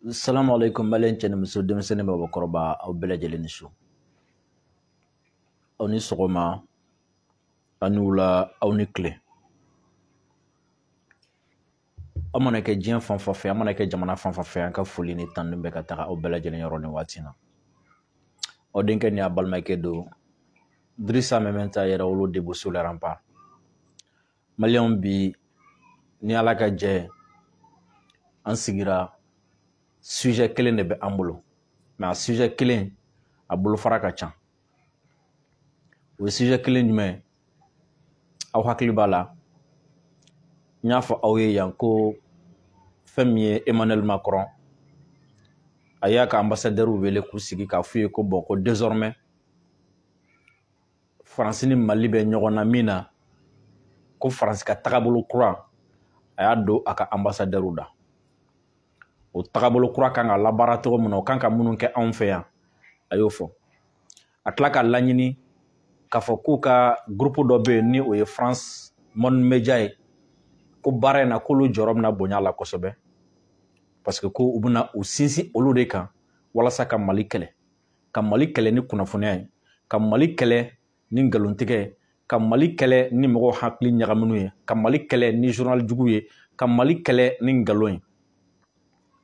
Assalamu alaikum malen chene muso demsene ba bakoroba au bela jeleni su. Au ni sogoma anula au ni kle. Amana ke jien fanfa fe amana ke jamana fanfa fe anka foli ni tandum be ka taga au bela jeleni yoro ni watina. O denke ni abalma ke do Drissa mementa yera wolo debu sur le rempart. Malion bi ni alaka je an sigira sujet kelen de be an bolo. Mais a sujet kelen a bolo fara ka ca. O sujet kelen jumɛn aw hakili b'a la n y'a fɔ aw ye yan ko fɛn min ye Emmanuel Macron a y'a ka ambassadeur wele k'u sigi k'a f'u ye ko bon ko désormais Faransi ni Mali bɛ ɲɔgɔn na min na ko Faransi ka tagabolo kura a y'a don a ka ambassadeur da. O tagabolo kura kan ka labaara cogo min na o kan ka minnu kɛ anw fɛ yan a y'o fɔ. A tila ka laɲini k'a fɔ k'u ka groupe dɔ bɛ yen ni o ye France Monde Media ye ko baara in na k'olu jɔyɔrɔ bɛna bonya la kosɛbɛ parce que ko u bɛna u sinsin olu de kan walasa ka Mali kɛlɛ ni kunnafoniya ye, ka Mali kɛlɛ ni ngalontigɛ ye, ka Mali kɛlɛ ni mɔgɔw hakili ɲagaminu ye, ka Mali kɛlɛ ni journal jugu ye, ka Mali kɛlɛ ni ngalon ye.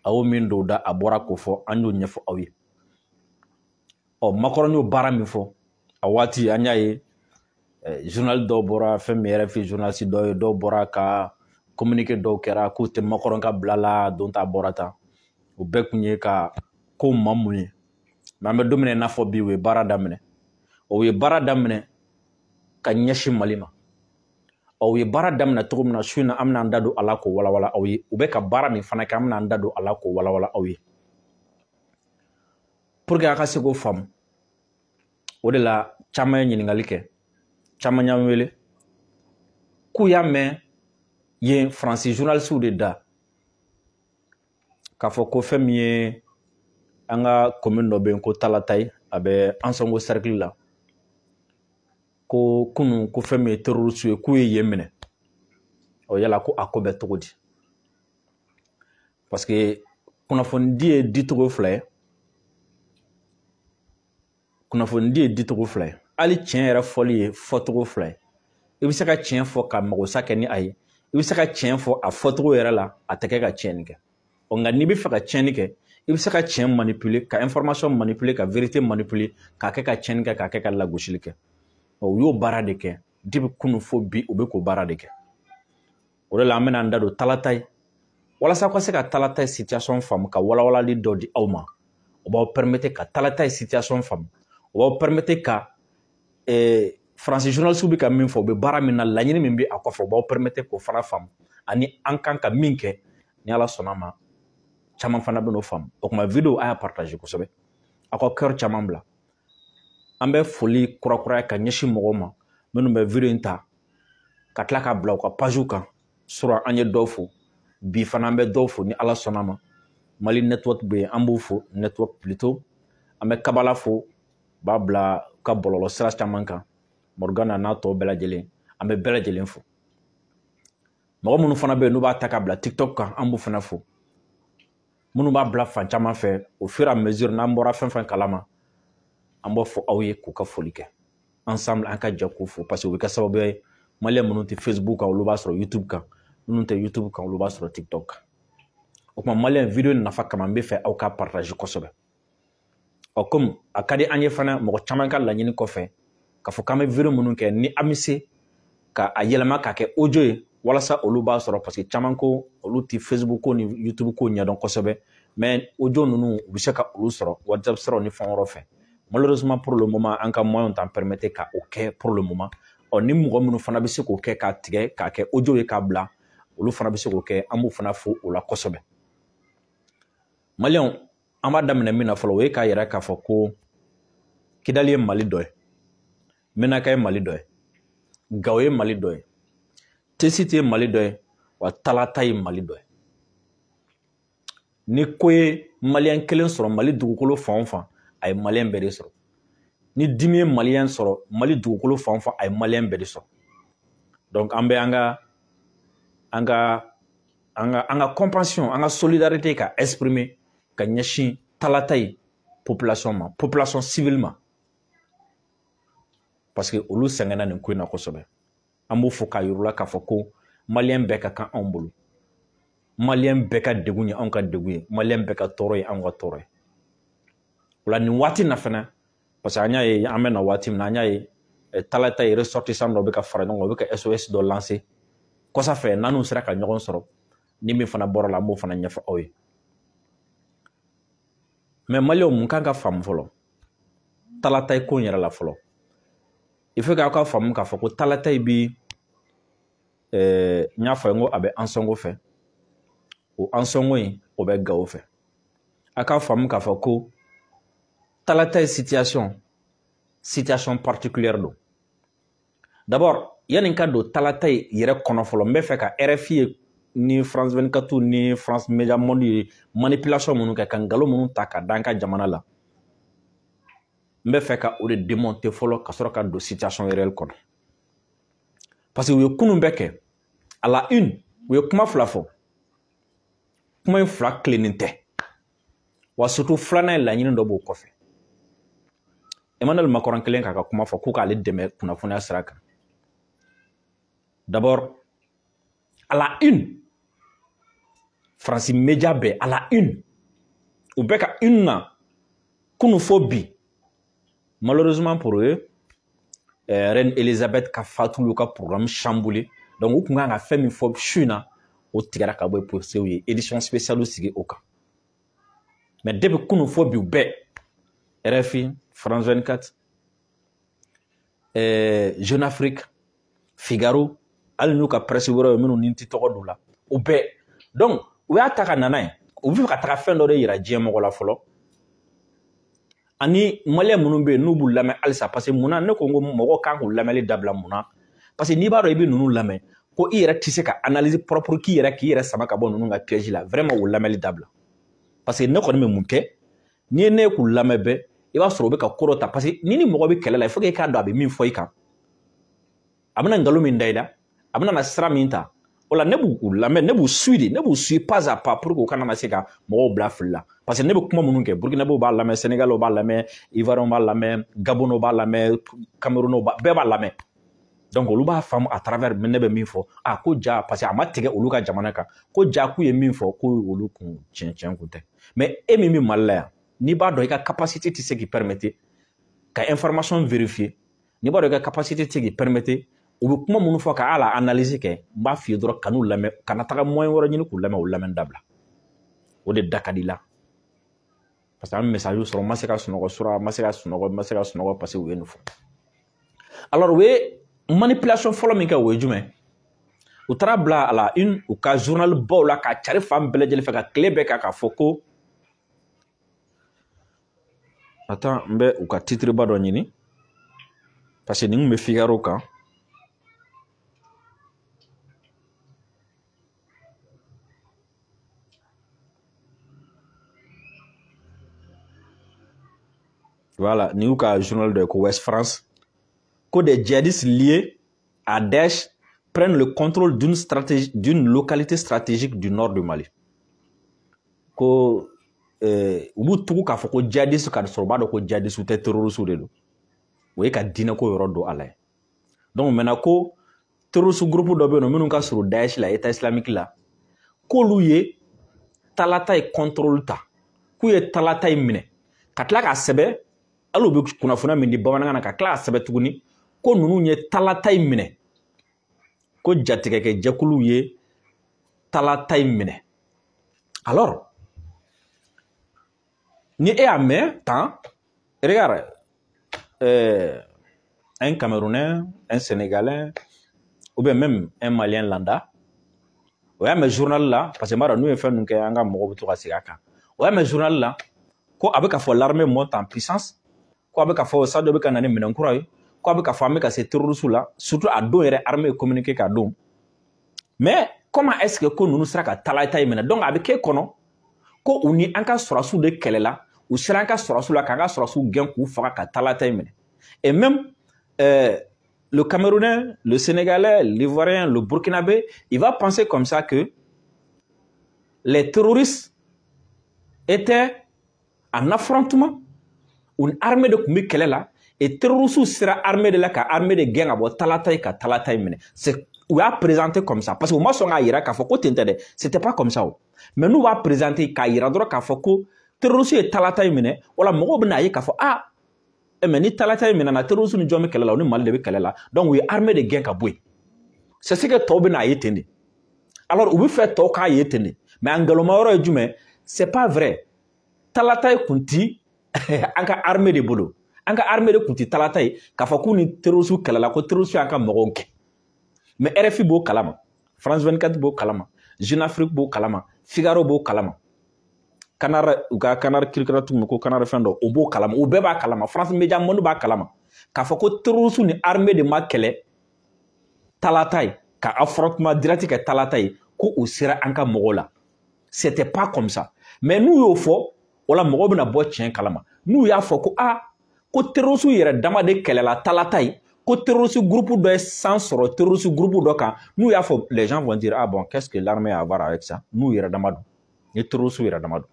A y'o min don da a bɔra k'o fɔ an y'o ɲɛfɔ aw ye. Macron y'o baara min fɔ a waati an y'a ye journal dɔw bɔra fɛn min yɛrɛ fi journaliste dɔw ye dɔw bɔra ka communiqué dɔw kɛra k'u tɛ Macron ka bila la don ta bɔra tan o bɛɛ kun ye ka ko mamun ye mais an bɛ don min na i n'a fɔ bi u ye baara daminɛ u ye baara daminɛ ka ɲɛsin Mali ma u ye baara daminɛ cogo min na su in na an bɛna an da don a la k'o walawala aw ye u bɛ ka baara min fana kɛ an bɛna an da don a la k'o walawala aw ye pour que a ka se k'o faamu o de la caman ye ɲininkali kɛ caman y'an wele k'u y'a mɛn yen Faransi journalistes de da k'a fɔ ko fɛn min ye an ka commune dɔ bɛ yen ko Talantaye a bɛ Ansongo cercle la ko kunun ko fɛn min ye terroriste ye k'u ye yen minɛ yala ko a ko bɛ cogo di parce que kunnafonidi ye dicogo fila ye kunnafonidi ye dicogo fila ye hali tiɲɛ yɛrɛ fɔli ye fɔcogo fila ye i bɛ se ka tiɲɛ fɔ ka magosa kɛ ni a ye i bɛ se ka tiɲɛ fɔ a fɔcogo yɛrɛ la a tɛ kɛ ka tiɲɛni kɛ nka n'i bɛ fɛ ka tiɲɛni kɛ i bɛ se ka tiɲɛ manipuler ka information manipuler ka vérité manipuler k'a kɛ ka tiɲɛni kɛ k'a kɛ ka lagosili kɛ u y'o baara de kɛ depuis kunun fo bi u bɛ k'o baara de kɛ o de la an bɛna an da don Talantaye walasa aw ka se ka Talantaye situation faamu ka walawalali dɔ di aw ma o b'aw permettre ka Talantaye situation faamu o b'aw permettre ka Faransi journalistes bɛ ka min fɔ u bɛ baara min na laɲini min bɛ a kɔfɛ o b'aw permettre k'o fana faamu ani an kan ka min kɛ ni Ala sɔnna ma caman fana bɛ n'o faamu o kuma video a y'a partager kosɛbɛ aw ka cœur caman bila an bɛ foli kurakuraya ka ɲɛsin mɔgɔw ma minnu bɛ video in ta ka tila ka bila u ka page kan sura an ye dɔw fo bi fana an bɛ dɔw fo ni Ala sɔnna ma Mali network bɛ yen an b'u fo network plutôt an bɛ Kabala fo b'a bila ka bɔlɔlɔ sira caman kan Morgana n'a tɔ bɛɛ lajɛlen an bɛ bɛɛ lajɛlen fo mɔgɔ minnu fana bɛ yen n'u b'a ta ka bila TikTok kan an b'u fana fo minnu b'a bila fan caman fɛ au fur et à mesure n'an bɔra fɛn fɛn kalama an b'a fɔ aw ye k'u ka foli kɛ ensemble an ka jɛ k'u fo parce que o bɛ kɛ sababu ye Maliyɛn minnu tɛ Facebook kan olu b'a sɔrɔ YouTube kan minnu tɛ YouTube kan olu b'a sɔrɔ TikTok kan o kuma Maliyɛn video nafa kama n bɛ fɛ aw ka partager kosɛbɛ comme a ka di an ye fana mɔgɔ caman ka laɲini kɔfɛ k'a fɔ k'an bɛ video minnu kɛ ni an bɛ se ka a yɛlɛma k'a kɛ audio ye walasa olu b'a sɔrɔ parce que caman ko olu tɛ Facebook ko ni YouTube ko ɲɛdɔn kosɛbɛ mais audio ninnu u bɛ se ka olu sɔrɔ WhatsApp siraw ni fɛn wɛrɛw fɛ malheureusement pour le moment an ka moyens t'an permettre ka o kɛ pour le moment ni mɔgɔ minnu fana bɛ se k'o kɛ k'a tigɛ k'a kɛ audio ye k'a bila olu fana bɛ se k'o kɛ an b'u fana fo o la kosɛbɛ Maliyɛnw an b'a daminɛ min na fɔlɔ o ye k'a yira k'a fɔ ko Kidali ye Mali dɔ ye Menaka ye Mali dɔ ye Gao ye Mali dɔ ye Tessit ye Mali dɔ ye wa Talantaye ye Mali dɔ ye ni ko ye Maliyɛn kelen sɔrɔ Mali dugukolo fan o fan a ye Maliyɛn bɛɛ de sɔrɔ ni dimi ye Maliyɛn sɔrɔ Mali dugukolo fan o fan a ye Maliyɛn bɛɛ de sɔrɔ donc an bɛ an ka compassion an ka solidarité ka exprimer ka ɲɛsin talata ye population ma population civile ma parce que olu sɛgɛnna nin ko in na kosɛbɛ an b'u fɔ k'a yir'u k'a fɔ ko maliyɛn bɛɛ ka kan anw bolo maliyɛn bɛɛ ka degun ye anw ka degun ye maliyɛn bɛɛ ka tɔɔrɔ ye anw ka tɔɔrɔ ye o la nin waati na fana parce que an y'a ye an bɛ na waati min na an y'a ye talata ye ressortissant dɔ bɛ ka fara ɲɔgɔn kan u bɛ ka SOS dɔ lancer kɔsa fɛ n'an'u sera ka ɲɔgɔn sɔrɔ ni min fana bɔra la an b'o fana ɲɛfɔ aw ye mais maliyɛnw mun kan ka faamu fɔlɔ talata ye ko in yɛrɛ la fɔlɔ il faut k'aw ka faamu k'a fɔ ko talata bi n y'a fɔ n ko a bɛ Ansongo fɛ o Ansongo in o bɛ Gao fɛ a k'a faamu k'a fɔ ko talata ye situation particulière don d'abord yanni ka don talata ye yɛrɛ kɔnɔ fɔlɔ n bɛ fɛ ka RFI ye ni France 24 ni France Media Monde ye manipulation minnu kɛ ka ngalon minnu ta ka da an ka jamana la n bɛ fɛ ka o de démonter fɔlɔ ka sɔrɔ ka don situation réelle kɔnɔ parce que u ye kunun bɛɛ kɛ à la une u ye kuma fila fɔ kuma in fila tilennen tɛ wa surtout filanan ye laɲini dɔ b'o kɔfɛ Emmanuel Macron kelen k'a ka kuma fɔ ko k'ale dɛmɛ kunnafoniya sira kan d'abord à la une France Media bɛɛ à la une u bɛ ka une na kunun fɔ bi malheureusement pour eux Reine Elisabeth ka fatu y'u ka programme chamboulé donc u kun kan ka fɛn min fɔ su in na o tigɛra ka bɔ yen u ye édition spéciale sigi o kan mais depuis kunun fɔ bi u bɛɛ RFI France 24 Jeune Afrique Figaro hali n'u ka presse wɛrɛw minnu ni tɛ tɔgɔ d'u la u bɛɛ donc u y'a ta ka nana ye u bɛ fɛ ka taga fɛn dɔ de yira diɲɛ mɔgɔ la fɔlɔ ani maliyɛn minnu bɛ yen n'u b'u lamɛn halisa parce que munna ne ko n ko mɔgɔw kan k'u lamɛnli dabila munna parce que n'i b'a dɔn i bɛ ninnu lamɛn ko i yɛrɛ tɛ se ka analyse propre k'i yɛrɛ sama ka bɔ ninnu ka piège la vraiment u lamɛnli dabila parce que ne kɔni bɛ mun kɛ n'i ye ne k'u lamɛn bɛɛ i b'a sɔrɔ u bɛ ka ko dɔ ta parce que ni mɔgɔ bɛ kɛlɛ la il faut que i k'a dɔn a bɛ min fɔ i kan a bɛna nkalon min da i la a bɛna na sira min ta o la ne b'u lamɛn ne b'u suit pas à pas pour que u kana na se ka mɔgɔw bila fili la parce que ne bɛ kuma minnu kɛ burkinabɛw b'a lamɛn sénégalais b'a lamɛn ivoirien b'a lamɛn gabonais b'a lamɛn camerounais bɛɛ b'a lamɛn donc olu b'a faamu à travers ne bɛ min fɔ ko ja parce que a ma tigɛ olu ka jamana kan ko ja k'u ye min fɔ ko olu kun tiɲɛ kun tɛ mais e min bɛ Mali la yan n'i b'a dɔn i ka capacité tɛ se k'i permettre ka information vérifier n'i b'a dɔn i ka capacité tɛ se k'i permettre u bɛ kuma minnu fɔ ka ala analyse kɛ n b'a f'i ye dɔrɔn kan'u lamɛn kana taga moyen wɛrɛ ɲini k'u lamɛn o lamɛn dabila o de da ka di la parce que an bɛ message sɔrɔ n ma se ka sunɔgɔ sura n ma se ka sunɔgɔ parce que u ye nin fɔ alors u ye manipulation fɔlɔ min kɛ o ye jumɛn u taara bila a la une u ka journal baw la ka cari fan bɛɛ lajɛlen fɛ ka tile bɛɛ k'a fɔ ko attends n bɛ u ka titre ba dɔ ɲini parce que nin kun bɛ Figaro kan voilà, nous avons journal de West France, que des djihadistes liés à Daesh prennent le contrôle d'une localité stratégique du nord du Mali. Que tout ka foko djihadistes ka sorba do ko djihadistes te terroristes de do. Oui ka dina ko yoro do ala. Donc maintenant ko terroriste groupe do be no minu ka sur Daesh la état islamique la. Ko luye talata e contrôle ta. Ku ye talata e mine. Katla ka sebe alo be kunnafoniya min di bamanankan na ka tila a sɛbɛn tuguni ko ninnu ye talata in minɛ ko jatigɛkɛ jɛkuluw ye talata in minɛ alors ni e y'a mɛn tan regarde un Camerounais un Sénégalais ou bien même un Malien lambda o y'a mɛn journal la parce que n b'a dɔn n'u ye fɛn ninnu kɛ an ka mɔgɔw bɛ to ka segin a kan o y'a mɛn journal la ko a bɛ ka fɔ l'armée monte en puissance ko a bɛ ka fɔ sa dɔ bɛ ka na ni minɛn kura ye ko a bɛ ka fɔ an bɛ ka se terroristes la surtout a don yɛrɛ armée ye communiqué k'a don mais comment est-ce que ko ninnu sera ka talata in minɛ donc a bɛ k'e kɔnɔ ko u ni an ka sɔrɔsiw de kɛlɛla u sera an ka sɔrɔsiw la k'an ka sɔrɔsiw gɛn k'u faga ka talata in minɛ et même le Camerounais, le Sénégalais, l'Ivoirien, le Burkinabé, il va penser comme ça que les terroristes était en affrontement. Une armée de Kumikela et terroristes sera armée de la armée de guerre à Talataï ka Talataï mene. C'est on a présenté comme ça parce que moi son aïra ka foko tentede c'était pas comme ça. Mais nous va présenter ka ira droit ka foko terroristes et Talataï mene wala mogo bna yi ka fo ah mais ni Talataï mene na terroristes ni jome kala ni mal de kala donc oui armée de guerre ka boy. C'est ce que tobe na yi tende. Alors on veut faire to ka yi tende mais angaloma oro jume c'est pas vrai. Talataï kunti anka armée de bolo anka armée de kunti talatay ka fa ku ni terroristes kala la ko terroristes anka mogonke mais RFI bo kalama France 24 bo kalama Jeune Afrique bo kalama Figaro bo kalama Canard kirkratu ko Canard fendo o bo kalama o beba kalama France Media Monde ba kalama ka fa ko terroristes ni armée de makele talatay ka affrontement direct ka talatay ko o sera anka mogola c'était pas comme ça mais nous yo fo wala mogo bina bo tien kalama nous y'a fo ko ah ko terroristes yere dama de kelela talatay ko terroristes groupe de sans soro terroristes groupe de kan nous y'a fo les gens vont dire ah bon qu'est-ce que l'armée a à voir avec ça nous yere dama do ni terroristes yere dama do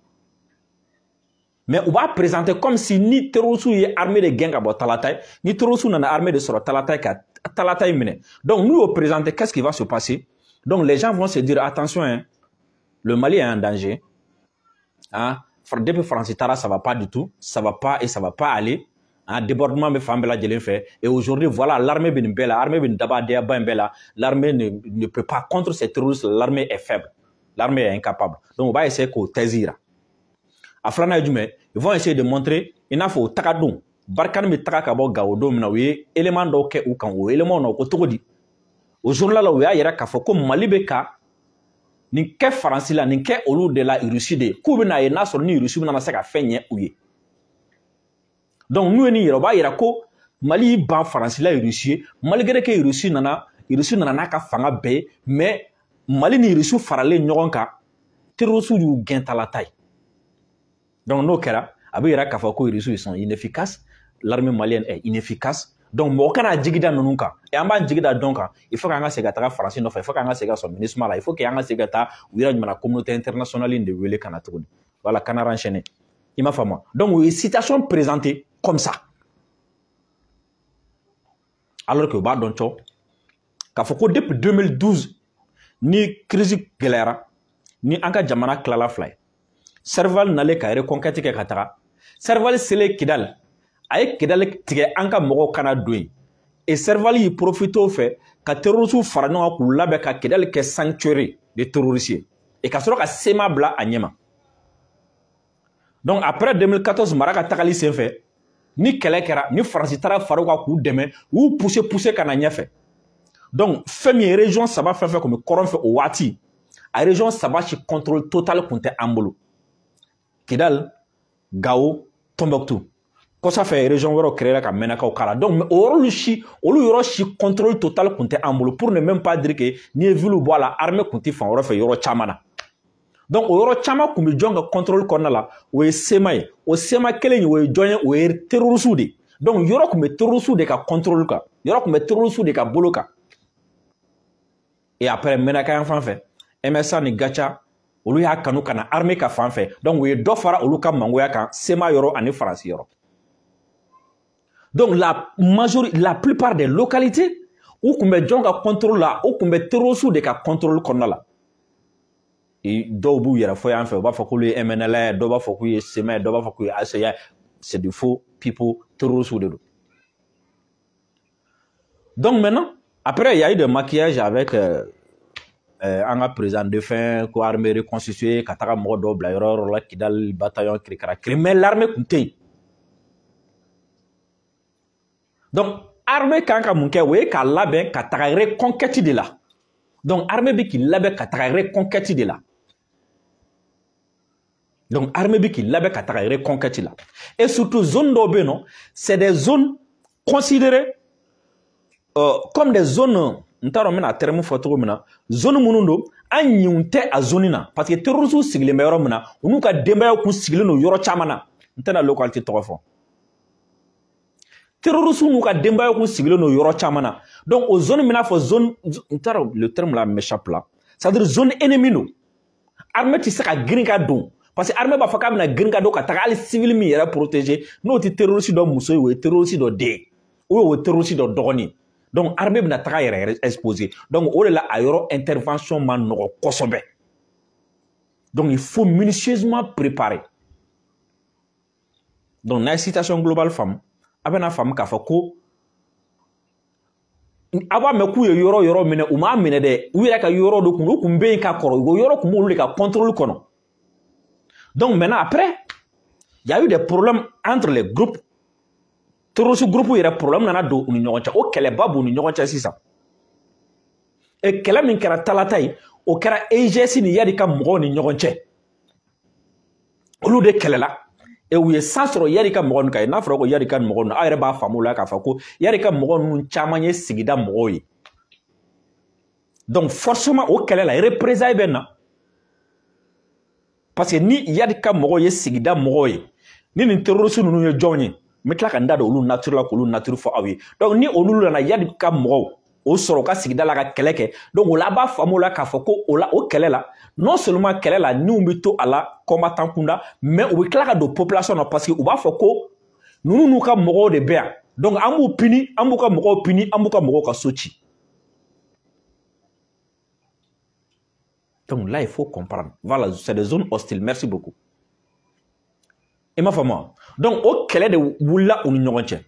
mais on va présenter comme si ni terroristes y armée de gang abo talatay ni terroristes na armée de soro talatay ka talatay mine donc nous on présenter qu'est-ce qui va se passer donc les gens vont se dire attention hein, le Mali est en danger hein. Depuis France Tara, ça va pas du tout, ça va pas et ça va pas aller. Un débordement me fait la fait. Et aujourd'hui, voilà, l'armée Benibela, l'armée Bendabadia Bembela, l'armée ne peut pas contre ces terroristes, l'armée est faible, l'armée est incapable. Donc on va essayer qu'on taisira. À Frana Djumé, ils vont essayer de montrer, il n'a faut takadon, Barkan me takabo gaodo mnawe, élément d'oké ou kan ou élément no kotodi. Aujourd'hui là où il y a kafo comme Malibeka. Ni ke France la ni ke olu de la Russie de ku bina ye na so ni Russie na se ka fenye uye donc nous ni yoruba yira ko Mali ban France la Russie malgré que Russie nana na ka fanga be mais Mali ni Russie farale nyogon ka terroristes yu genta la taille donc no kera abi yira ka fa ko Russie ils sont inefficaces l'armée malienne est inefficace donc mo kana jigida nununka et amba jigida donc il faut qu'anga segata France no il faut qu'anga sega son ministre là il faut qu'anga segata wira la communauté internationale de wele kana tout voilà kana enchaîné il m'a fait moi donc oui situation présentée comme ça alors que ba doncho ka foko depuis 2012 ni crise galera ni anka jamana klala fly serval nale ka reconquête ke katara serval sele kidal ay kidal tige anka mogo kana doyi et serval y profite au fait ka terroristes fara ɲɔgɔn k'u labɛn ka kidal ke sanctuary de terroristes et ka sɔrɔ ka sema bla a ɲɛma donc après 2014 mara ka tagali senfɛ ni kɛlɛ kɛra ni faransi taara fara ka k'u dɛmɛ u pousser ka na ɲɛfɛ donc fɛn min ye région saba fɛn fɛn kun bɛ kɔrɔn fɛ o waati a région saba si contrôle total kun tɛ an bolo Kidal Gao Tombouctou kosa fait région wɛrɛw créer ka mɛnakaw kala donc mais olu yɔrɔ si contrôle total kun tɛ an bolo pour ne même pas dire que ni ye ville bɔ a la armée kun tɛ fan wɛrɛ fɛ yɔrɔ caman na donc o yɔrɔ caman kun bɛ jɔn ka contrôle kɔnɔna la o ye sema ye o sema kelen o ye jɔn ye o ye terroristes de donc yɔrɔ kun bɛ terroristes de ka contrôle kan yɔrɔ kun bɛ terroristes de ka bolo kan et après mɛnaka yan fan fɛ MSA ni Gacha olu y'a kanu ka na armée ka fan fɛ donc o ye dɔ fara olu ka mangoya kan sema yɔrɔ ani faransi yɔrɔ donc la plupart des localités où kun bɛ jɔn ka contrôle la où kun bɛ terroristes de ka contrôle kɔnɔna la dɔw b'u yɛrɛ fɔ yan fɛ u b'a fɔ k'olu ye MNLA dɔw b'a fɔ k'u ye SEMA dɔw b'a fɔ k'u ye ACA c'est du faux people terroristes de do donc maintenant après il y a eu des maquillages avec un président de fin ko armée reconstituée ka taga mɔgɔ dɔw bila yɔrɔ la Kidal bataillon kirikara mais l'armée kun tɛ yen donc armée kan ka mun kɛ o ye ka labɛn ka taga reconquête de la donc armée bɛ k'i labɛn ka taga reconquête de la donc armée bɛ k'i labɛn ka taga reconquête la et surtout zone dɔw bɛ yen nɔ c'est des zones considérées comme des zones n t'a dɔn n bɛna terme fɔ cogo min na zone minnu don an ɲinw tɛ a zone na parce que terroristes sigilen bɛ yɔrɔ min na u n'u ka denbayaw kun sigilen don yɔrɔ caman na n tɛna localité tɔgɔ fɔ terroristes n'u ka denbayaw kun sigilen don yɔrɔ caman na donc o zone min n'a fɔ zone n t'a dɔn le terme là m'échappe là c'est à dire zone ennemie don armée tɛ se ka girin ka don parce que armée b'a fɔ k'a bɛna girin ka don ka taga hali civil min yɛrɛ protéger n'o tɛ terroriste dɔ muso ye o ye terroriste dɔ den o ye terroriste dɔ dɔgɔnin donc armée bɛna taga yɛrɛ exposer donc o de la a yɔrɔ intervention ma nɔgɔ kosɛbɛ donc il faut minutieusement préparer donc n'a ye situation globale faamu a bɛna faamu k'a fɔ ko a b'a mɛn k'u ye yɔrɔ yɔrɔ minɛ u m'a minɛ dɛ u yɛrɛ ka yɔrɔ dɔ kun u kun bɛ yen ka kɔrɔ o yɔrɔ kun b'olu de ka contrôle kɔnɔ donc maintenant après il y a eu des problèmes entre les groupes terroriste groupe yɛrɛ problème nana don u ni ɲɔgɔn cɛ o kɛlɛba b'u ni ɲɔgɔn cɛ sisan et kɛlɛ min kɛra talata ye o kɛra EGS ni Yadi ka mɔgɔw ni ɲɔgɔn cɛ olu de kɛlɛla et u ye san sɔrɔ Yadi ka mɔgɔ ninnu kan n'a fɔra ko Yadi ka mɔgɔ ninnu a yɛrɛ b'a faamu la k'a fɔ ko Yadi ka mɔgɔ ninnu caman ye sigida mɔgɔw ye donc forcément o kɛlɛ la représailles bɛ na parce que ni Yadi ka mɔgɔw ye sigida mɔgɔw ye ni nin terroriste ninnu ye jɔn ye n bɛ tila ka n da don olu nature la k'olu nature fɔ aw ye donc ni olu nana Yadi ka mɔgɔw o sɔrɔ ka sigida la ka kɛlɛ kɛ donc o la a b'a faamu la k'a fɔ ko o la o kɛlɛ la non seulement kɛlɛ la niw bɛ to a la combattant kunda mais u bɛ tila ka don population na parce que u b'a fɔ ko ninnu n'u ka mɔgɔw de bɛ yan donc an b'u pini an b'u ka mɔgɔw pini an b'u ka mɔgɔw ka so ci donc là il faut comprendre voilà c'est des zones hostiles merci beaucoup i m'a faamu donc o kɛlɛ de wulila u ni ɲɔgɔn cɛ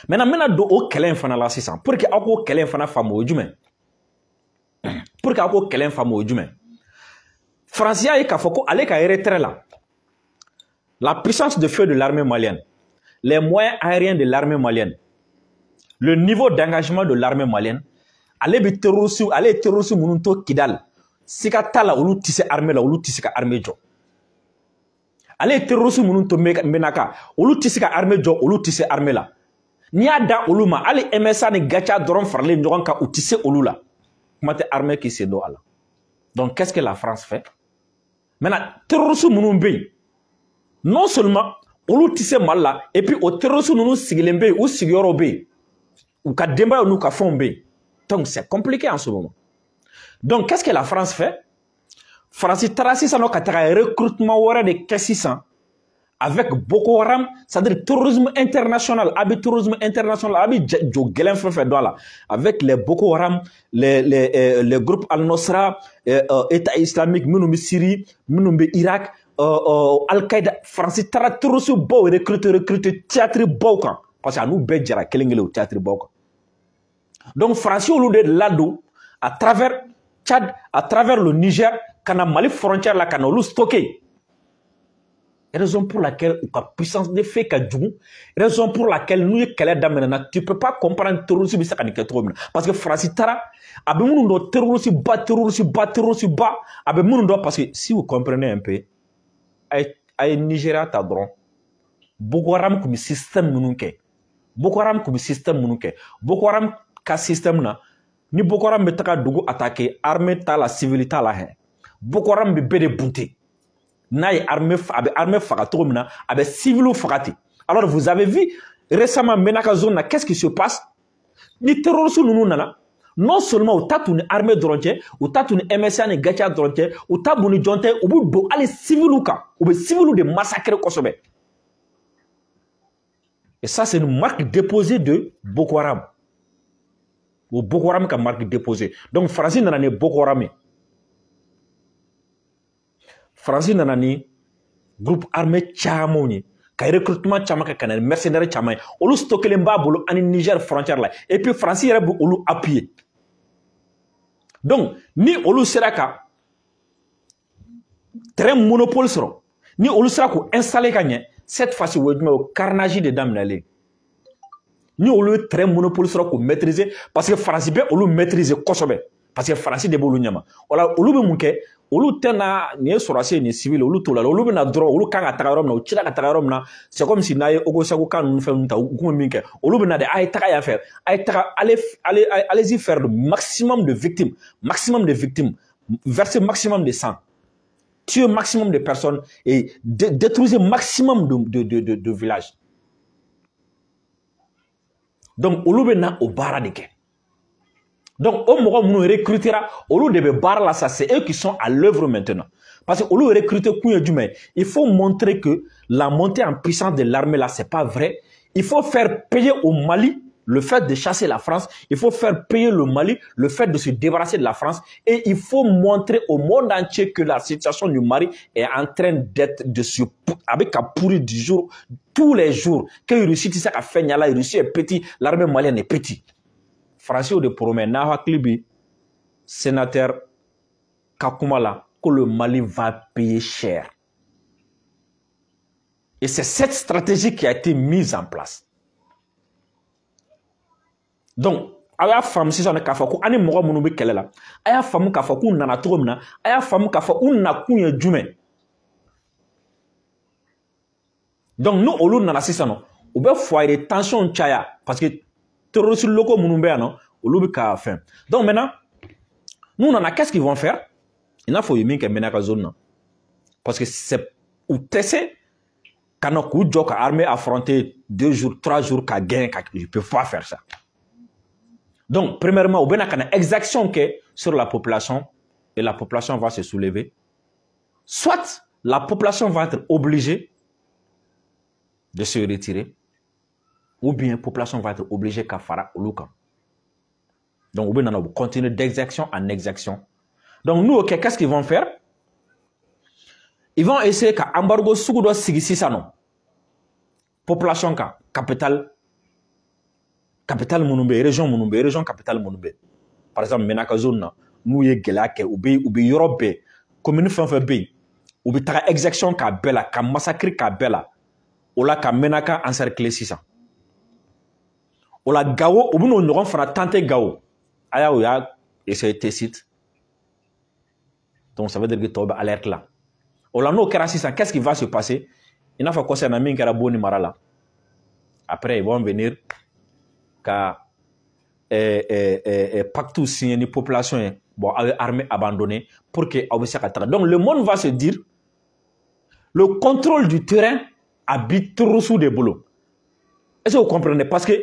maintenant n bɛna don o kɛlɛ in fana la sisan pour que aw k'o kɛlɛ in fana faamu o ye jumɛn pour que aw k'o kɛlɛ in faamu o ye jumɛn Faransi y'a ye k'a fɔ ko ale ka retrait la la puissance de feu de l'armée malienne les moyens aériens de l'armée malienne le niveau d'engagement de l'armée malienne ale bɛ terroriste ale ye terroriste minnu to Kidal siga t'a la olu tɛ se armée la olu tɛ se ka armée jɔ ale ye terroriste minnu to Menaka olu tɛ se ka armée jɔ olu tɛ se armée la n'i y'a da olu ma hali MSA ni Gacha dɔrɔn faralen ɲɔgɔn kan u tɛ se olu la kuma tɛ armée k'i sen don a la donc qu'est-ce que la France fait maintenant terroriste minnu bɛ yen non seulement olu tɛ se Mali la et puis o terroriste ninnu sigilen bɛ yen u sigiyɔrɔ bɛ yen u ka denbaya n'u ka fɛnw bɛ yen donc c'est compliqué en ce moment donc qu'est-ce que la France fait France taara sisan nɔ ka taga recrutement wɛrɛ de kɛ sisan avec Boko Haram c'est-à-dire terrorisme international a bɛ terrorisme international a bɛ jo gɛlɛn fɛn fɛn dɔn a la avec les Boko Haram les groupes Al-Nusra État islamique minnu bɛ Syrie minnu bɛ Irak Al-Qaïda France taara terroriste baw recruter théâtre baw kan parce que a n'u bɛɛ jara kelen kelen o théâtre baw kan donc France olu de ladon à travers Tchad à travers le Niger ka na Mali frontière la ka na olu stocker raison pour laquelle ou ka puissance de fait ka jugu raison pour laquelle n'u ye kɛlɛ daminɛ na tu peux pas comprendre terroriste bɛ se ka nin kɛ cogo min na parce que France taara a bɛ minnu dɔn terroriste ba a bɛ minnu dɔn parce que si vous comprenez un peu a ye Nigeria ta dɔrɔn Boko Haram tun bɛ système minnu kɛ Boko Haram ka système na ni Boko Haram bɛ taga dugu attaquer armée t'a la civil t'a la hɛ Boko Haram bɛ bɛɛ de bunte n'a ye armée faga cogo min na a bɛ civil faga ten alors vous avez vu récemment Menaka zone na qu'est-ce qui se passe ni terroriste ninnu nana non seulement u ta tun ni armée dɔrɔn cɛ u ta tun ni MSA ni Gacha dɔrɔn cɛ u ta bon ni jɔn tɛ u bɛ don hali civil kan u bɛ civil de massacrer kosɛbɛ et ça c'est une marque déposée de Boko Haram o Boko Haram ka marque déposée donc France nana ni Boko Haram France nana ni groupe armé caman ye ka recrutement caman kɛ ka na mercenaires caman ye olu stockelen b'a bolo ani Niger frontière la et puis France yɛrɛ bɛ olu appuyer donc ni olu sera ka terrain monopole sɔrɔ ni olu sera k'u installer ka ɲɛ cette fois-ci o ye jumɛn ye o carnage de daminɛlen ni olu ye terrain monopole sɔrɔ k'u maîtriser parce que France bɛ olu maîtriser kosɛbɛ parce que France de b'olu ɲɛma o la olu bɛ mun kɛ olu tɛna nin ye sɔrɔdasi ni civil olu t'o la olu bɛ na dɔrɔn olu kan ka taga yɔrɔ min na u cira ka taga yɔrɔ min na c'est comme si n'a ye Ogosago kan ninnu fɛn ninnu ta u kun bɛ min kɛ olu bɛ na de a ye taga yan fɛ a ye taga allez-y faire le maximum de victimes verser maximum de sang tuer maximum de personnes et détruire maximum de villages donc olu bɛ na o baara de kɛ Donc, au moment où nous recrutera, au lieu de barrer là, ça, c'est eux qui sont à l'œuvre maintenant. Parce qu'au lieu de recruter il faut montrer que la montée en puissance de l'armée là, c'est pas vrai. Il faut faire payer au Mali le fait de chasser la France. Il faut faire payer le Mali le fait de se débarrasser de la France. Et il faut montrer au monde entier que la situation du Mali est en train d'être avec un pourri du jour, tous les jours. Que la Russie, ça a fait, la Russie est petite, l'armée malienne est petite. Français de promet, Klibi, sénateur Kakumala, que le Mali va payer cher. Et c'est cette stratégie qui a été mise en place. Donc, aya fam si ça ne kafa ko ani mogo munu be kelela aya fam kafa ko nana to mina aya fam kafa unna kunye jume. Donc nous olu nana si ça non ou be foyer tension chaya parce que terroristes locaux munu be non olu be ka fin. Donc maintenant nous on a qu'est-ce qu'ils vont faire? Il faut y mettre menaka zone parce que c'est ou tester quand on joue ka armée affronter 2 jours 3 jours ka gain ils peuvent pas faire ça. Donc, premièrement, on a une exaction sur la population et la population va se soulever. Soit la population va être obligée de se retirer, ou bien la population va être obligée de faire au camp. Donc, on va continuer d'exaction en exaction. Donc, nous, qu'est-ce qu'ils vont faire? Ils vont essayer qu'un embargo sous sigisi ça non. Population capitale Mounoumbé, région Mounoumbé, région capitale Mounoumbé. Par exemple, Menaka zone, nous y gelake, ou bi Europe, commune Fanfebe, ou bi ta exaction ka bella, ka massacre ka bella, ou la ka Menaka encerclé 600. Ou la Gao, ou nous n'aurons fera tenter Gao. Aya ou ya, et c'est Tessit. Donc ça veut dire que tu as alerte là. Ou la no kera 600, qu'est-ce qui va se passer? Il n'a pas quoi c'est un ami qui a boni marala. Après, ils vont venir. Car pacte signé ni population bon armée abandonnée pour que donc le monde va se dire le contrôle du terrain habite trop sous des boulots. Est-ce que vous comprenez? Parce que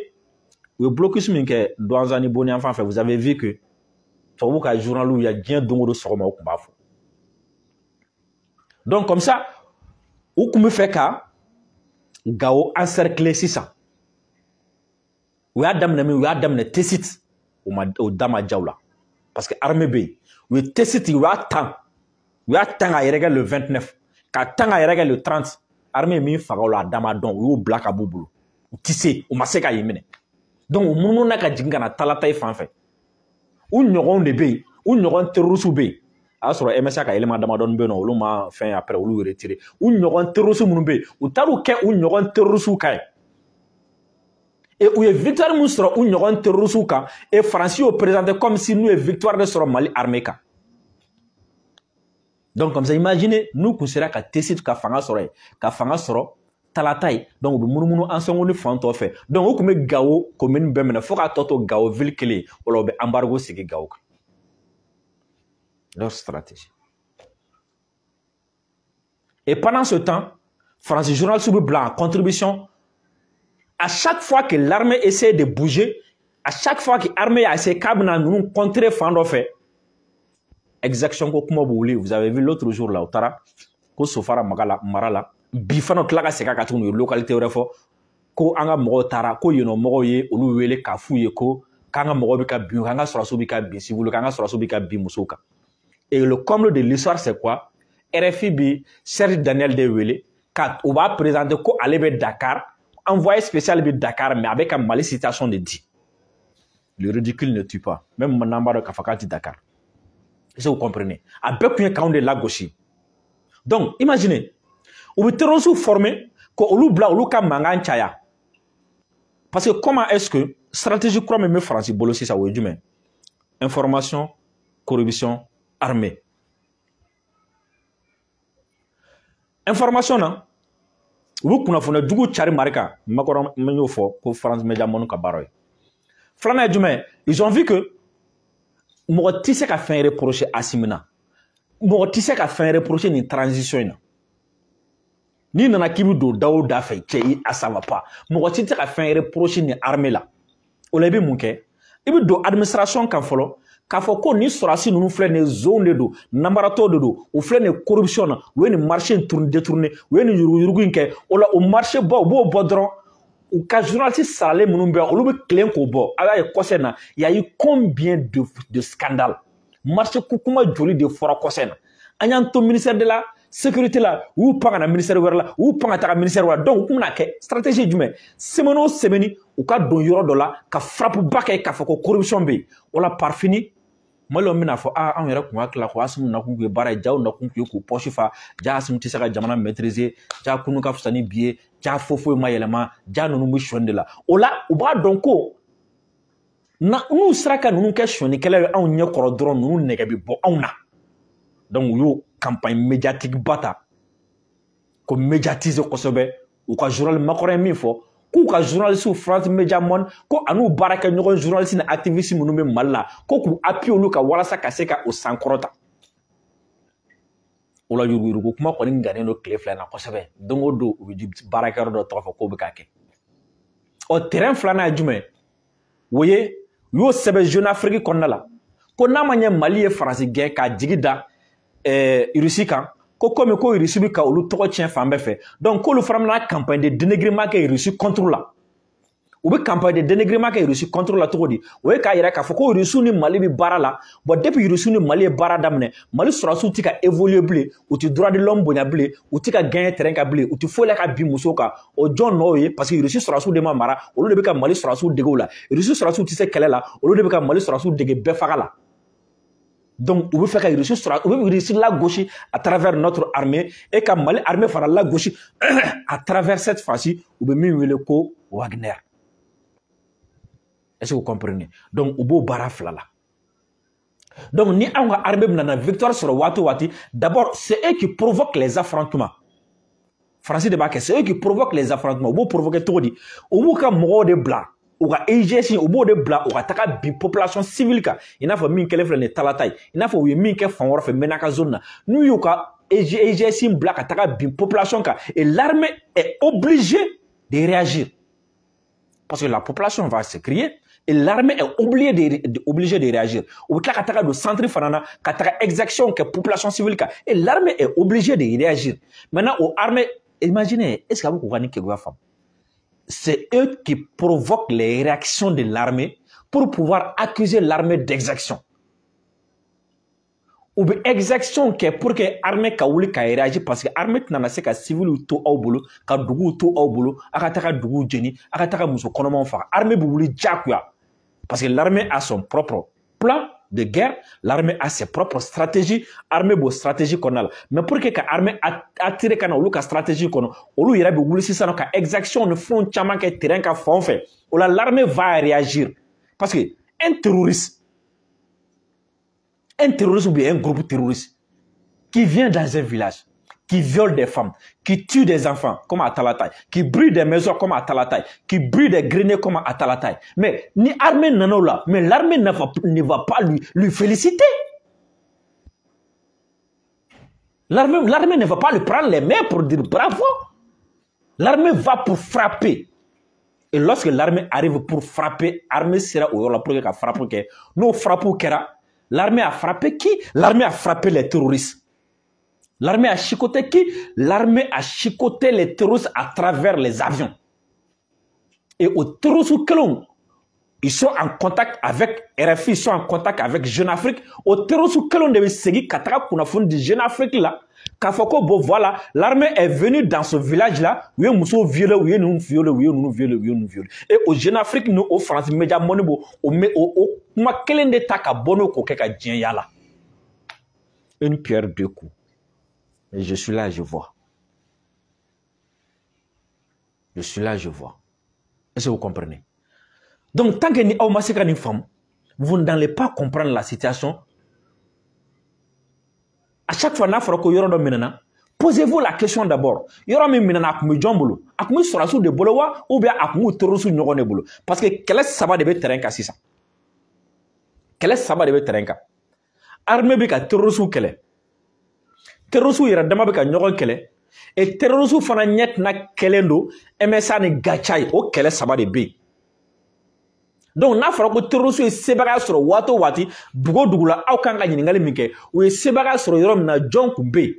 le blocus vous avez vu que journal où il y a bien de sorma au combat. Donc comme ça où me fait qu'à Gao encercler 600. Ou ya damne tesit au dama jaula parce que armée B ou tesit ou ya tang a yérega le 29 ka tang a yérega le 30 armée mi fagola dama don ou black abubulu tissé ou maseka yimene donc munu na ka jinga na talata e fanfé ou nyogon de B ou nyogon terroriste B a soro MSA ka élément dama don beno ou ma fin après ou retirer ou nyogon terroriste munu B ou taru ke ou nyogon terroriste kay. Et où est victoire Moustra ou Nyogon Terrousouka et Francis au présenté comme si nous est victoire de sur Mali armée. Donc comme ça, imaginez, nous considérons qu'à Tessit qu'à Fanga Soro, Talatai, donc nous murmurons ensemble nous faisons fait. Donc vous comme Gao, comme une bemme, faut qu'à toto Gao ville clé, ou l'obé embargo c'est que Gao. Leur stratégie. Et pendant ce temps, Francis Journal sous blanc, contribution. À chaque fois que l'armée essaie de bouger, à chaque fois que l'armée a essayé de contrer Fandofé, exaction comme vous avez vu l'autre jour là, Otara, ko Sofara Marala, bifano klaka seka katunu localité refo, ko anga mogo tara, ko yono mogo ye, olu wele kafu ye ko, kanga mogo bika bi, kanga surasu bika bi, si vous le kanga surasu bika bi musoka. Et le comble de l'histoire c'est quoi? RFI bi, Serge Daniel de Wele, quand on va présenter ko alebe Dakar, envoyé spécial de Dakar, mais avec une mauvaise citation de dit. Le ridicule ne tue pas. Même mon number de Kafaka dit Dakar. Est-ce que vous comprenez? À peu près quand on est là gauche. Donc, imaginez, vous êtes formé, qu'on oublie bla ou ka mangan chaya. Parce que comment est-ce que stratégie croit même Francis Bolossi ça ou du même information, corruption, armée. Information non. Vous connaissez du coup Chari Marika, Makoro Menyofo, pour France Media Monu Kabaroy. Frana Djumé, ils ont vu que Mortisse a fait un reproche à Simona. Mortisse a fait un reproche une transition. Ni nana kibu do Daouda fait qui à ça va pas. Mortisse a fait un reproche une armée là. Olebi Mouké, I bɛ don administration kan fɔlɔ k'a fɔ ko nin sɔrɔdasi ninnu filɛ nin zone de don nanbaratɔ de don u filɛ nin corruption na u ye nin marché in détourné u ye nin yuruguyurugu in kɛ o la o marché bɔ u b'o bɔ dɔrɔn u ka journaliste saralen minnu bɛ olu bɛ tilen k'o bɔ a y'a ye kɔsɛ in na il y a eu combien de scandales marché ko kuma joli de fɔra kɔsɛ in na an y'an to ministère de la sécurité la u y'u pan ka na ministère wɛrɛ la u y'u pan ka taga ministère wɛrɛ la donc u kun bɛna kɛ stratégie jumɛn semaine o semaine u ka don yɔrɔ dɔ la ka frappe ba kɛ k'a fɔ ko corruption bɛ yen o la par fini Malon bɛna fɔ anw yɛrɛ kun hakili la ko Asimu nakun kun ye baara ye ja u nakun kun ye k'u poche fa ja Asimu tɛ se ka jamana maîtriser ja kunu ka fisa ni bi ye ja foyi ma yɛlɛma ja ninnu bɛ sɔnni de la o la u b'a dɔn ko n'u sera ka ninnu kɛ sɔnnikɛlaw ye anw ɲɛ kɔrɔ dɔrɔn ninnu nɛgɛ bɛ bɔ anw na donc u y'o campagne médiatique ba ta ko médiatiser kosɛbɛ u ka journal makɔrɔ ye min fɔ k'u ka journaliste France Media Monde ko an'u baarakɛ ɲɔgɔn journaliste ni activiste minnu bɛ Mali la ko k'u appuyer olu ka walasa ka se ka o sankɔrɔta o la yuruguyurugu kuma kɔni gannen don tile fila in na kosɛbɛ don o don u bɛ di baarakɛyɔrɔ dɔ tɔgɔ fɔ k'o bɛ k'a kɛ ɔ terrain filanan ye jumɛn o ye u y'o sɛbɛn Jeune Afrique kɔnɔna la ko n'a ma ɲɛ Mali ye Faransi gɛn k'a jigi da Russie kan ko comme ko Russie bɛ ka olu tɔgɔ tiɲɛ fan bɛɛ fɛ donc k'olu fana bɛna campagne de dénigrement kɛ Russie contre la u bɛ campagne de dénigrement kɛ Russie contre la cogo di o ye k'a yira k'a fɔ ko Russie ni Mali bɛ baara la bon depuis Russie ni Mali ye baara daminɛ Mali sɔrɔdasiw tɛ ka évoluer bilen u tɛ droit de l'homme bonya bilen u tɛ ka gagner terrain kan bilen u tɛ foyi la ka bin musow kan o jɔn nɔ ye parce que Russie sɔrɔdasiw de ma mara olu de bɛ ka Mali sɔrɔdasiw dege o la Russie sɔrɔdasiw tɛ se kɛlɛ la olu de bɛ ka Mali sɔrɔdasiw dege bɛɛ faga la donc u bɛ fɛ ka Russie sɔrɔ u bɛ Russie lagosi à travers notre armée et ka Mali armée fana lagosi à travers cette fois-ci u bɛ min wele ko Wagner est-ce que vous comprenez donc u b'o baara fila la donc ni anw ka armée bɛna na victoire sɔrɔ waati o waati d'abord c'est eux qui provoquent les affrontements Faransi de b'a kɛ c'est eux qui provoquent les affrontements u b'o provoquer cogo di u b'u ka mɔgɔw de bila u ka EGS u b'o de bila u ka taga bin population civile kan i n'a fɔ min kɛlen filɛ nin ye Talata ye i n'a fɔ u ye min kɛ fan wɛrɛ fɛ Menaka zone na n'u y'u ka EGS bila ka taga bin population kan et l'armée est obligée de réagir parce que la population va se crier et l'armée est obligée de réagir u bɛ tila ka taga don centre fana na ka taga exaction kɛ population civile kan et l'armée est obligée de réagir maintenant o armée imaginez est-ce que a bɛ k'u ka nin kɛgoya faamu c'est eux qui provoquent les réactions de l'armée pour pouvoir accuser l'armée d'exaction. Ou bien exaction qui est pour que l'armée réagisse parce que l'armée n'a pas que civil tout au boulot, que dougou tout au boulot, akataka dougou jeni, akataka muso konoman fa. L'armée bouli jakuya parce que l'armée a son propre plan de guerre, l'armée a ses propres stratégies, l'armée a stratégie qu'on a. Mais pour que l'armée attire kana olu ka stratégie kono, olu yera be wuli sisano ka exaction ne font chama ke terrain ka font fait. Ola l'armée va réagir parce que un terroriste ou bien un groupe terroriste qui vient dans un village, qui viole des femmes, qui tue des enfants comme à Talatay, qui brûle des maisons comme à Talatay, qui brûle des greniers comme à Talatay. Mais ni armée n'en là, mais l'armée ne va pas lui féliciter. L'armée ne va pas lui prendre les mains pour dire bravo. L'armée va pour frapper. Et lorsque l'armée arrive pour frapper, l'armée sera au pour qu'elle frappe. Nous frappons l'armée a frappé qui? L'armée a frappé les terroristes. L'armée a chicoté qui? L'armée a chicoté les terroristes à travers les avions. Et aux terroristes ils sont en contact avec RFI, ils sont en contact avec Jeune Afrique. Aux terroristes que l'on devait seguir, Katara Kunafun de Jeune Afrique là, Kafoko, bon voilà, l'armée est venue dans ce village là, où nous sommes violés, où nous violés, où nous violés. Et au Jeune Afrique, nous, au France Media Monde, au quel est taka bono kokeka djenya. Une pierre deux coups. Et je suis là, je vois. Je suis là, je vois. Est-ce que vous comprenez? Donc, tant que ni awmaseka ni femme, vous n'allez pas comprendre la situation. À chaque fois, posez-vous la question d'abord. Ou bien parce que quel est ça va de terrain kassi ça? Quel est ça va de terrain ka? Armée bika terrorisme kele. Terrorisme ira dama bika nyogon kele. Et terrorisme fana nyet na kelendo MSA ni gachay o kele ça va de bi. donc n'a fɔra ko terroriste ye sebaaya sɔrɔ waati o waati dugu o dugu la aw kan ka ɲininkali min kɛ o ye sebaaya sɔrɔ yɔrɔ min na jɔn kun bɛ yen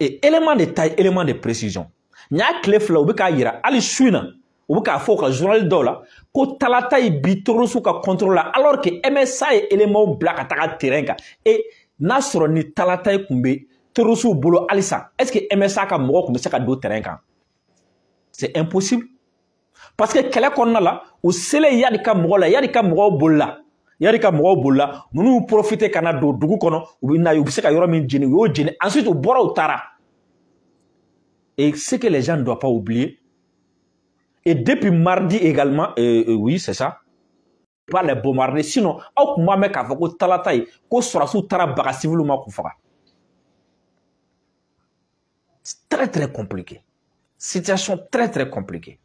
et élément de taille élément de précision n y'a tile fila u bɛ k'a yira hali su in na u bɛ k'a fɔ u ka journal dɔw la ko talata ye bi terroriste ka contrôle la alors que MSA ye élément bila ka taga terrain kan et n'a sɔrɔ ni talata ye kun bɛ terroriste bolo halisa est-ce que MSA ka mɔgɔ kun bɛ se ka don terrain kan c'est impossible parce que kɛlɛ kɔnɔna la u selen yadi ka mɔgɔ la yadi ka mɔgɔw bolila ninnu y'u profiter ka na don dugu kɔnɔ u bɛ se ka yɔrɔ min jeni u y'o jeni ensuite u bɔra u taara et ce que les gens ne doivent pas oublier et depuis mardi également oui c'est ça pas les bombarder sinon aw kun b'a mɛn k'a fɔ ko talata ye ko sɔrɔsiw taara baga civil ma k'u faga c'est très compliqué situation très compliquée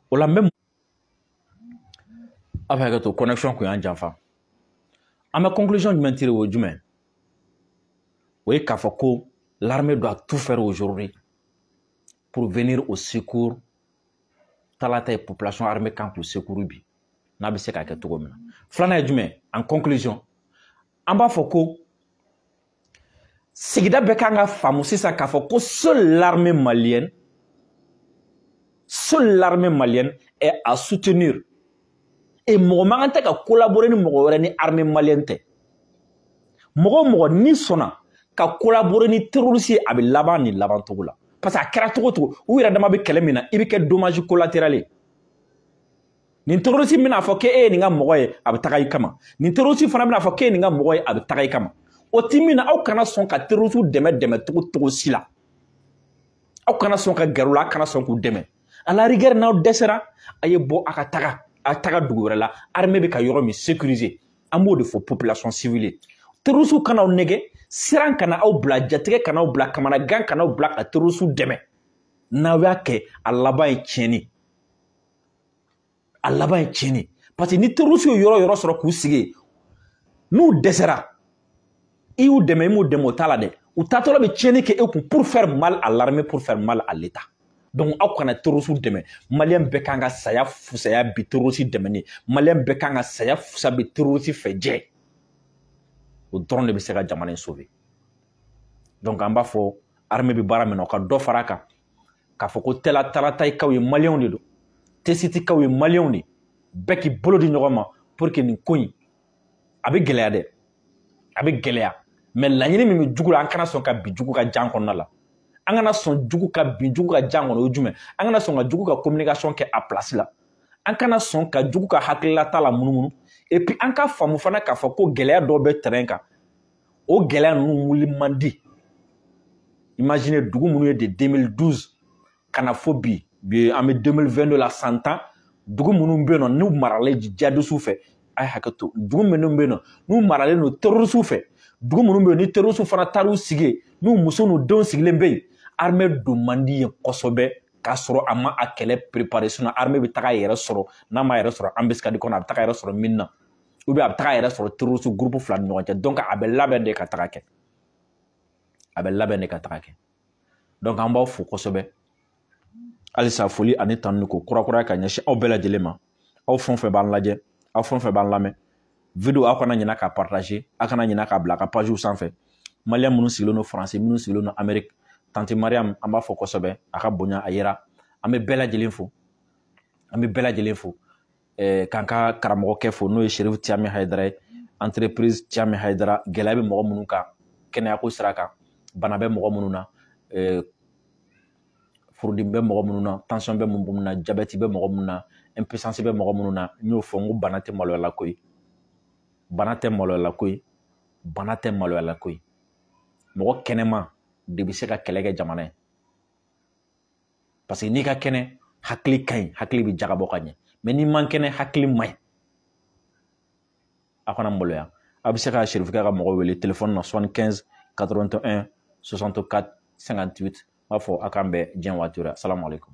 o la même avec la connexion qu'on a janfa à ma conclusion jumɛn tire o jumɛn o ye k'a fɔ ko l'armée doit tout faire aujourd'hui pour venir au secours talata ye population armée kan k'u secours bi n'a bɛ se ka kɛ cogo min na filanan ye jumɛn en conclusion an b'a fɔ ko sigida bɛɛ kan ka faamu sisan k'a fɔ ko seule l'armée malienne est à soutenir et mɔgɔ man kan tɛ ka collaborer ni mɔgɔ wɛrɛ ni armée malienne tɛ mɔgɔ ni sɔnna ka collaborer ni terroriste ye a bɛ laban nin laban cogo la parce que a kɛra cogo cogo u yɛrɛ dama bɛ kɛlɛ min na i bɛ kɛ dommage collatéral ye nin terroriste bɛna fɔ k'e ye nin ka mɔgɔ ye a bɛ taga i kama nin terroriste fana bɛna fɔ k'e ye nin ka mɔgɔ ye a bɛ taga i kama o ti min na aw kana sɔn ka terroriste dɛmɛ cogo si la aw kana sɔn ka gɛrɛ u la a kana sɔn k'u dɛmɛ à la rigueur n'aw dɛsɛra a ye bɔ a ka taga dugu wɛrɛ la armée bɛ ka yɔrɔ min sécuriser an b'o de fɔ population civile ye terroriste kana aw nɛgɛ siran kana aw bila jatigɛ kana aw bila kamanagan kana aw bila ka terroriste dɛmɛ n'aw y'a kɛ a laban ye tiɲɛni parce que ni terroriste ye yɔrɔ sɔrɔ k'u sigi n'u dɛsɛra i y'u dɛmɛ i m'u dɛmɛ o t'a la dɛ u taatɔla bɛ tiɲɛni kɛ e kun pour faire mal à l'armée pour faire mal à l'État donc aw kana terroriste dɛmɛ maliyɛn bɛɛ kan ka saya fusaya bi terroriste dɛmɛni maliyɛn bɛɛ kan ka saya fusa bi terroriste fɛ jɛ o dɔrɔn de bɛ se ka jamana in sauver donc an b'a fɔ armée bɛ baara min na o ka dɔ fara a kan k'a fɔ ko talatayikaw ye maliyɛnw de don tesitikaw ye maliyɛnw de bɛɛ k'i bolo di ɲɔgɔn ma pour que nin ko in a bɛ gɛlɛya dɛ a bɛ gɛlɛya mais laɲini min bɛ jugu la an kana sɔn ka bin jugu ka jan kɔnɔna la an kana sɔn jugu ka bin jugu ka jan kɔnɔ o ye jumɛn an kana sɔn ka jugu ka communication kɛ a place la an kana sɔn ka jugu ka hakililata la munumunu et puis an ka faamu fana k'a fɔ ko gɛlɛya dɔw bɛ terrain kan o gɛlɛya ninnu wuli man di imaginez dugu minnu ye de 2012 ka na fɔ bi an bɛ 2022 la 100 ans dugu minnu bɛ yen nɔ n'u maralen jihadistes fɛ a ye hakɛ to dugu minnu bɛ yen nɔ n'u maralen don terroristes fɛ dugu minnu bɛ yen ni terroristes fana taar'u sigi n'u muso n'u denw sigilen bɛ yen armée don man di yen kosɛbɛ k'a sɔrɔ a ma a kɛlɛ préparer sinon armée bɛ taga a yɛrɛ sɔrɔ n'a ma yɛrɛ sɔrɔ embuscade kɔnɔ a bɛ taga a yɛrɛ sɔrɔ mine na ou bien a bɛ taga a yɛrɛ sɔrɔ terroriste groupe fila ni ɲɔgɔn cɛ donc a bɛ labɛn de ka taga kɛ donc an b'aw fo kosɛbɛ halisa foli ani tanu ko kura ka ɲɛsin aw bɛɛ lajɛlen ma aw fɛn o fɛn b'an lajɛ aw fɛn o fɛn b'an lamɛn video aw kana ɲinɛ k'a partager aw kana ɲinɛ k'a bila a ka page sanfɛ maliyɛn minnu sigilen don faransi minnu sigilen don amérique tante mariam an b'a fɔ kosɛbɛ a ka bonya a yera an bɛ bɛɛ lajɛlen fo k'an ka karamɔgɔkɛ fo n'o ye Cherif Tiami Haidara ye entreprise Tiami Haidara gɛlɛya bɛ mɔgɔ minnu kan kɛnɛyako sira kan bana bɛ mɔgɔ minnu na furudimi bɛ mɔgɔ minnu na tension bɛ mɔgɔ minnu na diabète bɛ mɔgɔ minnu na impuissance bɛ mɔgɔ minnu na n y'o fɔ n ko bana tɛ maloyala ko ye mɔgɔ kɛnɛma de bɛ se ka kɛlɛ kɛ jamana ye parce que n'i ka kɛnɛ hakili ka ɲi hakili bɛ jagabɔ ka ɲɛ mais n'i man kɛnɛ hakili man ɲi a kana maloya a bɛ se ka Cherif ka mɔgɔ wele téléphone na 75 81 64 58 n b'a fɔ a k'an bɛn diɲɛ waati wɛrɛ salamu aleykum